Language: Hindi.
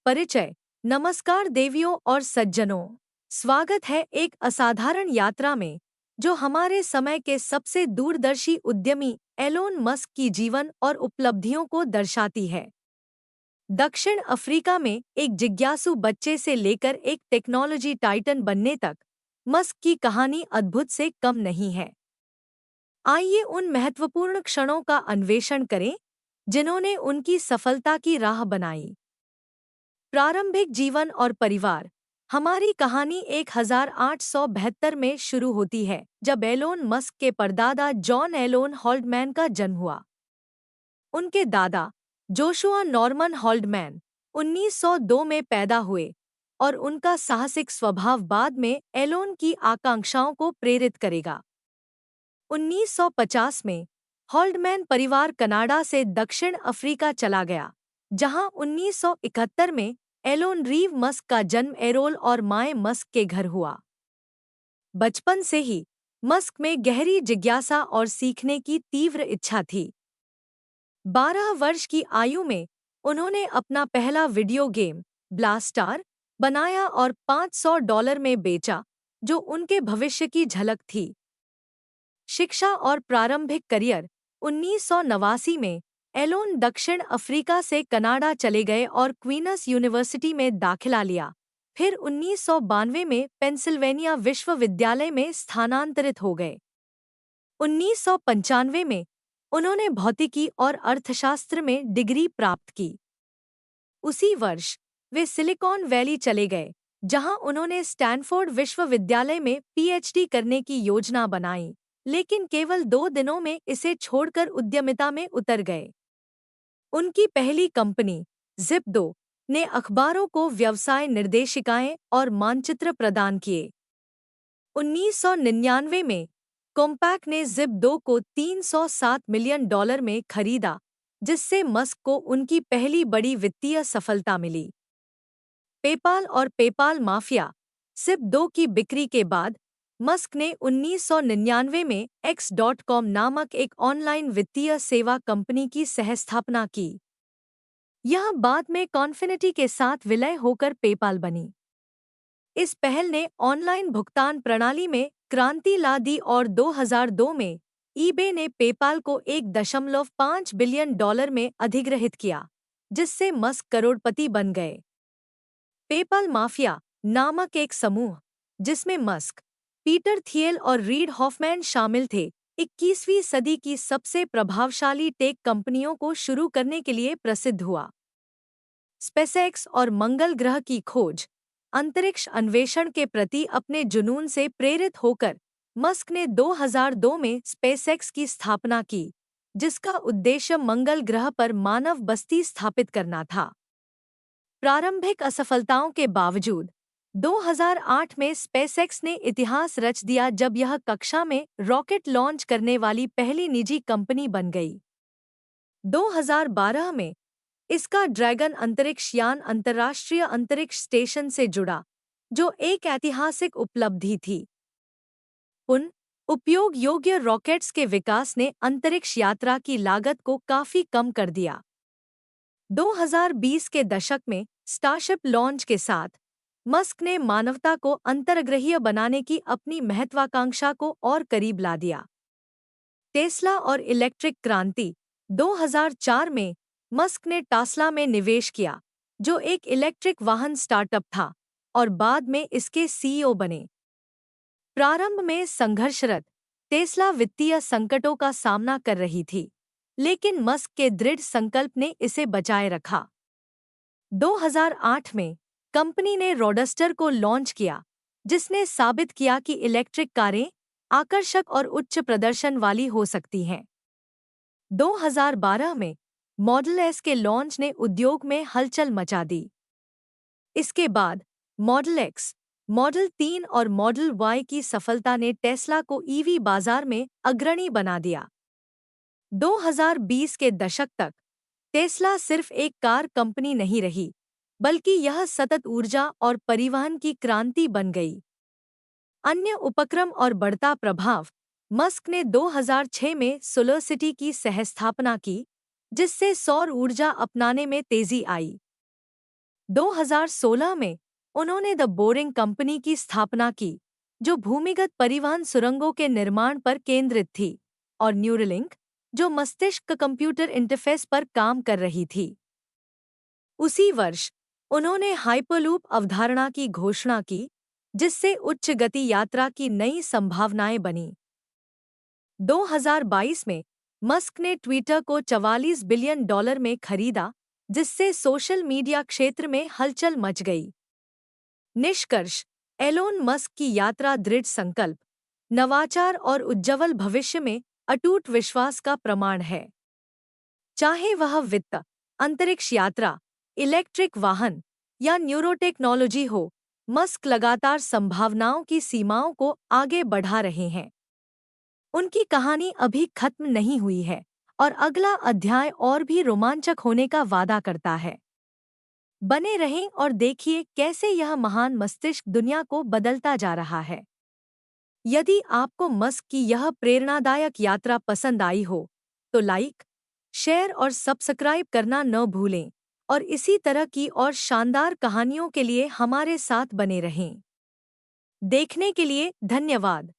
परिचय। नमस्कार देवियों और सज्जनों, स्वागत है एक असाधारण यात्रा में जो हमारे समय के सबसे दूरदर्शी उद्यमी एलोन मस्क की जीवन और उपलब्धियों को दर्शाती है। दक्षिण अफ्रीका में एक जिज्ञासु बच्चे से लेकर एक टेक्नोलॉजी टाइटन बनने तक मस्क की कहानी अद्भुत से कम नहीं है। आइए उन महत्वपूर्ण क्षणों का अन्वेषण करें जिन्होंने उनकी सफलता की राह बनाई। प्रारंभिक जीवन और परिवार। हमारी कहानी 1872 में शुरू होती है जब एलोन मस्क के परदादा जॉन एलोन हॉल्डमैन का जन्म हुआ। उनके दादा जोशुआ नॉर्मन हॉल्डमैन 1902 में पैदा हुए और उनका साहसिक स्वभाव बाद में एलोन की आकांक्षाओं को प्रेरित करेगा। 1950 में हॉल्डमैन परिवार कनाडा से दक्षिण अफ्रीका चला गया, जहां 1971 में एलोन रीव मस्क का जन्म एरोल और माए मस्क के घर हुआ। बचपन से ही मस्क में गहरी जिज्ञासा और सीखने की तीव्र इच्छा थी। 12 वर्ष की आयु में उन्होंने अपना पहला वीडियो गेम ब्लास्टार बनाया और $500 में बेचा, जो उनके भविष्य की झलक थी। शिक्षा और प्रारंभिक करियर। 1989 में एलोन दक्षिण अफ्रीका से कनाडा चले गए और क्वीनस यूनिवर्सिटी में दाखिला लिया। फिर 1992 में पेंसिल्वेनिया विश्वविद्यालय में स्थानांतरित हो गए। 1995 में उन्होंने भौतिकी और अर्थशास्त्र में डिग्री प्राप्त की। उसी वर्ष वे सिलिकॉन वैली चले गए, जहां उन्होंने स्टैनफोर्ड विश्वविद्यालय में पीएचडी करने की योजना बनाई, लेकिन केवल 2 दिनों में इसे छोड़कर उद्यमिता में उतर गए। उनकी पहली कंपनी ज़िप-2 ने अखबारों को व्यवसाय निर्देशिकाएं और मानचित्र प्रदान किए। 1999 में कॉम्पैक ने ज़िप-2 को $307 मिलियन में खरीदा, जिससे मस्क को उनकी पहली बड़ी वित्तीय सफलता मिली। पेपाल और पेपाल माफिया। ज़िप-2 की बिक्री के बाद मस्क ने 1999 में X.com नामक एक ऑनलाइन वित्तीय सेवा कंपनी की सहस्थापना की। यह बाद में कॉन्फिनिटी के साथ विलय होकर पेपाल बनी। इस पहल ने ऑनलाइन भुगतान प्रणाली में क्रांति ला दी और 2002 में ईबे ने पेपाल को $1.5 बिलियन में अधिग्रहित किया, जिससे मस्क करोड़पति बन गए। पेपाल माफिया नामक एक समूह, जिसमें मस्क, पीटर थियल और रीड हॉफमैन शामिल थे, 21वीं सदी की सबसे प्रभावशाली टेक कंपनियों को शुरू करने के लिए प्रसिद्ध हुआ। स्पेसएक्स और मंगल ग्रह की खोज। अंतरिक्ष अन्वेषण के प्रति अपने जुनून से प्रेरित होकर मस्क ने 2002 में स्पेसएक्स की स्थापना की, जिसका उद्देश्य मंगल ग्रह पर मानव बस्ती स्थापित करना था। प्रारंभिक असफलताओं के बावजूद 2008 में स्पेसएक्स ने इतिहास रच दिया जब यह कक्षा में रॉकेट लॉन्च करने वाली पहली निजी कंपनी बन गई। 2012 में इसका ड्रैगन अंतरिक्ष यान अंतर्राष्ट्रीय अंतरिक्ष स्टेशन से जुड़ा, जो एक ऐतिहासिक उपलब्धि थी। उपयोग योग्य रॉकेट्स के विकास ने अंतरिक्ष यात्रा की लागत को काफी कम कर दिया। 2020 के दशक में स्टारशिप लॉन्च के साथ मस्क ने मानवता को अंतर्ग्रहीय बनाने की अपनी महत्वाकांक्षा को और करीब ला दिया। टेस्ला और इलेक्ट्रिक क्रांति। 2004 में मस्क ने टेस्ला में निवेश किया, जो एक इलेक्ट्रिक वाहन स्टार्टअप था, और बाद में इसके सीईओ बने। प्रारंभ में संघर्षरत, टेस्ला वित्तीय संकटों का सामना कर रही थी, लेकिन मस्क के दृढ़ संकल्प ने इसे बचाए रखा। 2008 में कंपनी ने रोडस्टर को लॉन्च किया, जिसने साबित किया कि इलेक्ट्रिक कारें आकर्षक और उच्च प्रदर्शन वाली हो सकती हैं। 2012 में मॉडल एस के लॉन्च ने उद्योग में हलचल मचा दी। इसके बाद मॉडल एक्स, मॉडल 3 और मॉडल वाई की सफलता ने टेस्ला को ईवी बाजार में अग्रणी बना दिया। 2020 के दशक तक टेस्ला सिर्फ एक कार कंपनी नहीं रही, बल्कि यह सतत ऊर्जा और परिवहन की क्रांति बन गई। अन्य उपक्रम और बढ़ता प्रभाव। मस्क ने 2006 में सोलरसिटी की सहस्थापना की, जिससे सौर ऊर्जा अपनाने में तेजी आई। 2016 में उन्होंने द बोरिंग कंपनी की स्थापना की, जो भूमिगत परिवहन सुरंगों के निर्माण पर केंद्रित थी, और न्यूरलिंक, जो मस्तिष्क कंप्यूटर इंटरफेस पर काम कर रही थी। उसी वर्ष उन्होंने हाइपरलूप अवधारणा की घोषणा की, जिससे उच्च गति यात्रा की नई संभावनाएं बनी। 2022 में मस्क ने ट्विटर को $44 बिलियन में खरीदा, जिससे सोशल मीडिया क्षेत्र में हलचल मच गई। निष्कर्ष: एलोन मस्क की यात्रा दृढ़ संकल्प, नवाचार और उज्ज्वल भविष्य में अटूट विश्वास का प्रमाण है। चाहे वह वित्त, अंतरिक्ष यात्रा, इलेक्ट्रिक वाहन या न्यूरोटेक्नोलॉजी हो, मस्क लगातार संभावनाओं की सीमाओं को आगे बढ़ा रहे हैं। उनकी कहानी अभी खत्म नहीं हुई है और अगला अध्याय और भी रोमांचक होने का वादा करता है। बने रहें और देखिए कैसे यह महान मस्तिष्क दुनिया को बदलता जा रहा है। यदि आपको मस्क की यह प्रेरणादायक यात्रा पसंद आई हो, तो लाइक, शेयर और सब्सक्राइब करना न भूलें और इसी तरह की और शानदार कहानियों के लिए हमारे साथ बने रहें। देखने के लिए धन्यवाद।